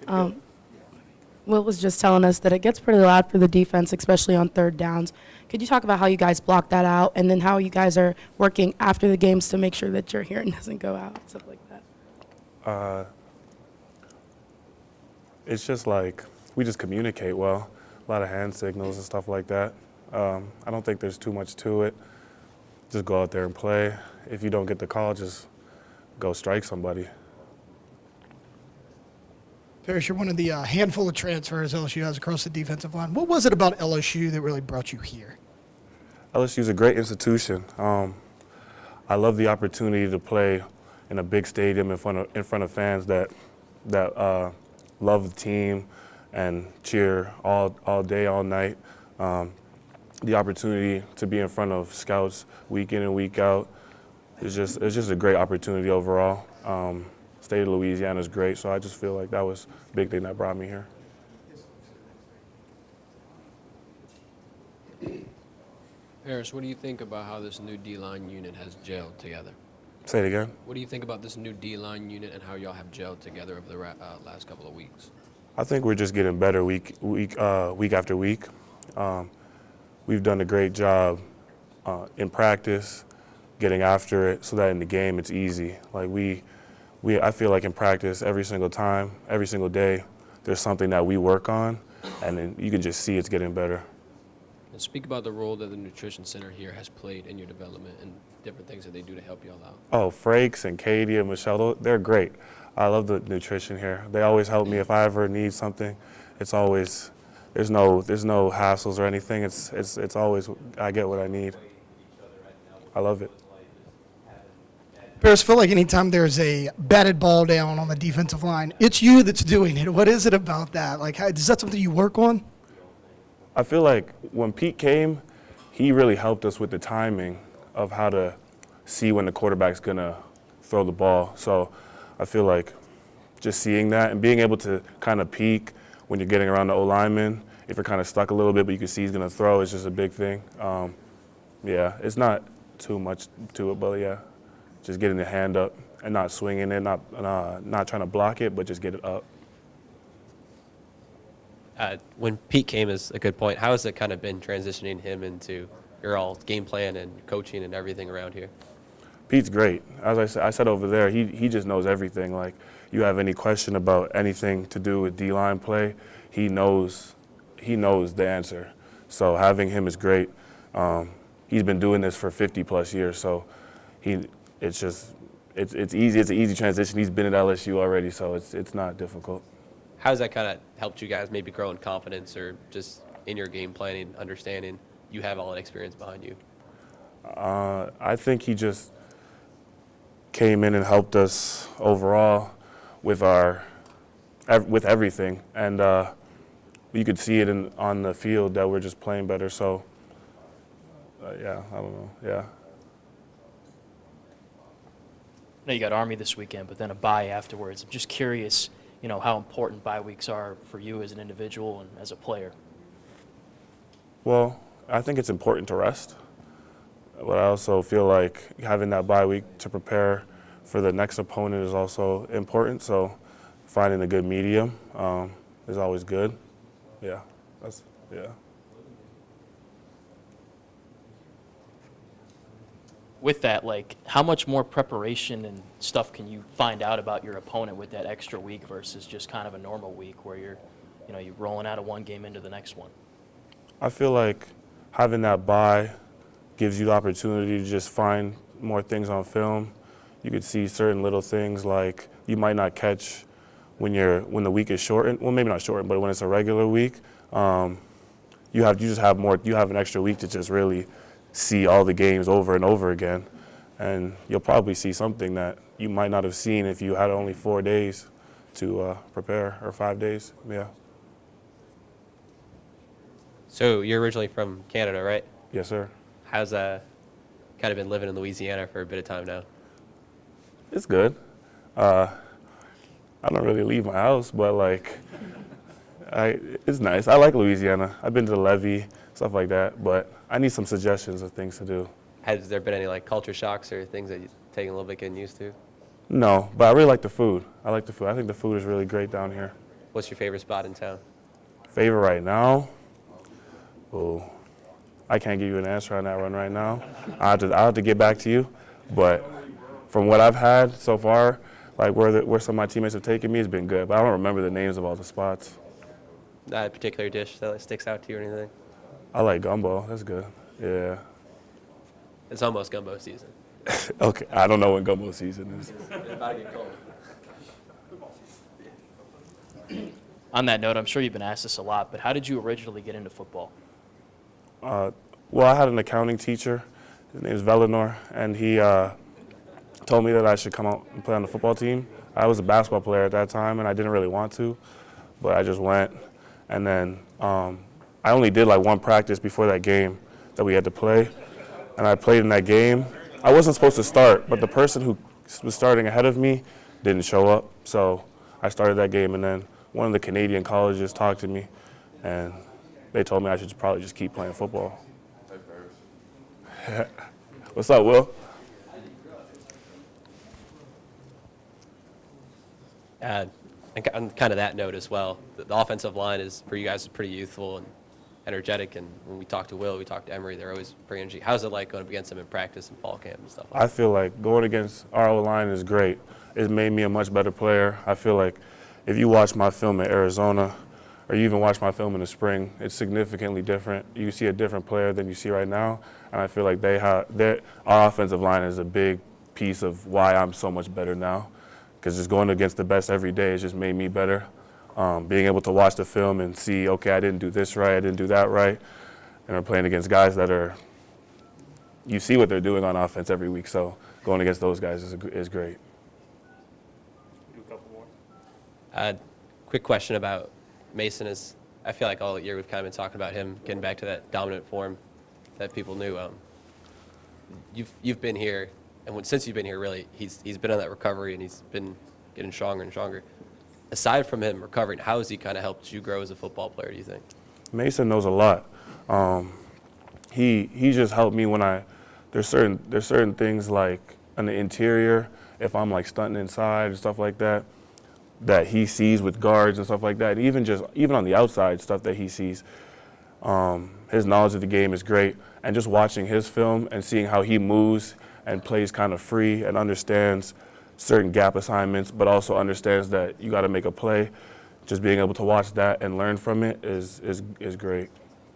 Will was just telling us that it gets pretty loud for the defense, especially on third downs. Could you talk about how you guys block that out, and then how you guys are working after the games to make sure that your hearing doesn't go out, stuff like that? It's just like we just communicate well, a lot of hand signals and stuff like that. I don't think there's too much to it. Just go out there and play. If you don't get the call, just go strike somebody. Paris, you're one of the handful of transfers LSU has across the defensive line. What was it about LSU that really brought you here? LSU is a great institution. I love the opportunity to play in a big stadium in front of fans that love the team and cheer all day, all night. The opportunity to be in front of scouts week in and week out it's just a great opportunity overall. State of Louisiana is great, so I just feel like that was a big thing that brought me here. Paris, what do you think about how this new D-line unit has gelled together? Say it again. What do you think about this new D-line unit and how y'all have gelled together over the last couple of weeks? I think we're just getting better week after week. We've done a great job in practice, getting after it, so that in the game it's easy. Like I feel like in practice every single time, every single day, there's something that we work on, and then you can just see it's getting better. And speak about the role that the Nutrition Center here has played in your development and different things that they do to help y'all out. Oh, Frakes and Katie and Michelle, they're great. I love the nutrition here. They always help me if I ever need something. It's always, there's no hassles or anything. It's always, I get what I need. I love it. Paris, I feel like anytime there's a batted ball down on the defensive line, it's you that's doing it. What is it about that? Like, is that something you work on? I feel like when Pete came, he really helped us with the timing of how to see when the quarterback's going to throw the ball. So I feel like just seeing that and being able to kind of peek when you're getting around the O-lineman, if you're kind of stuck a little bit but you can see he's going to throw, it's just a big thing. Yeah, it's not too much to it, but yeah, just getting the hand up and not swinging it, not trying to block it, but just get it up. When Pete came is a good point. How has it kind of been transitioning him into your all game plan and coaching and everything around here? Pete's great. As I said over there, he just knows everything. Like, you have any question about anything to do with D-line play, he knows the answer. So having him is great. He's been doing this for 50+ years, so it's easy. It's an easy transition. He's been at LSU already, so it's not difficult. How has that kind of helped you guys maybe grow in confidence or just in your game planning, understanding you have all that experience behind you? I think he just came in and helped us overall with everything, and you could see it on the field that we're just playing better. So yeah, I don't know. Yeah. I know you got Army this weekend, but then a bye afterwards. I'm just curious, how important bye weeks are for you as an individual and as a player. Well, I think it's important to rest, but I also feel like having that bye week to prepare for the next opponent is also important. So finding a good medium is always good. Yeah, yeah. With that, how much more preparation and stuff can you find out about your opponent with that extra week versus just kind of a normal week where you're rolling out of one game into the next one? I feel like having that bye gives you the opportunity to just find more things on film. You could see certain little things like you might not catch when the week is shortened. Well, maybe not shortened, but when it's a regular week, you have an extra week to just really see all the games over and over again, and you'll probably see something that you might not have seen if you had only 4 days to prepare, or 5 days. Yeah. So you're originally from Canada, right? Yes, sir. How's kind of been living in Louisiana for a bit of time now? It's good. I don't really leave my house, but it's nice. I like Louisiana. I've been to the levee, stuff like that, but I need some suggestions of things to do. Has there been any culture shocks or things that you're taking a little bit getting used to? No, but I really like the food. I think the food is really great down here. What's your favorite spot in town? Favorite right now? Oh, I can't give you an answer on that one right now. I'll have to get back to you. But from what I've had so far, like where some of my teammates have taken me, has been good. But I don't remember the names of all the spots. Not a particular dish that like, sticks out to you or anything? I like gumbo. That's good. Yeah. It's almost gumbo season. Okay. I don't know when gumbo season is. It's about to get cold. On that note, I'm sure you've been asked this a lot, but how did you originally get into football? Well, I had an accounting teacher. His name is Velinor, and he told me that I should come out and play on the football team. I was a basketball player at that time, and I didn't really want to, but I just went. And then I only did like one practice before that game that we had to play, and I played in that game. I wasn't supposed to start, but the person who was starting ahead of me didn't show up, so I started that game, and then one of the Canadian colleges talked to me, and they told me I should probably just keep playing football. What's up, Will? And on kind of that note as well, the offensive line is, for you guys, is pretty youthful and energetic. And when we talk to Will, we talk to Emery, they're always pretty energetic. How's it like going up against them in practice and fall camp and stuff like I feel like going against our O-line is great. It's made me a much better player. I feel like if you watch my film in Arizona, or you even watch my film in the spring, it's significantly different. You see a different player than you see right now, and I feel like our offensive line is a big piece of why I'm so much better now, because just going against the best every day has just made me better. Being able to watch the film and see, okay, I didn't do this right, I didn't do that right, and we're playing against guys that you see what they're doing on offense every week, so going against those guys is great. Do a couple more. Quick question about Mason is, I feel like all year we've kind of been talking about him getting back to that dominant form that people knew. You've been here, and since you've been here, really, he's been on that recovery, and he's been getting stronger and stronger. Aside from him recovering, how has he kind of helped you grow as a football player, do you think? Mason knows a lot. He just helped me when there's certain things like on the interior, if I'm like stunting inside and stuff like that he sees with guards and stuff like that. And even on the outside stuff that he sees, his knowledge of the game is great. And just watching his film and seeing how he moves and plays kind of free and understands certain gap assignments, but also understands that you got to make a play. Just being able to watch that and learn from it is great.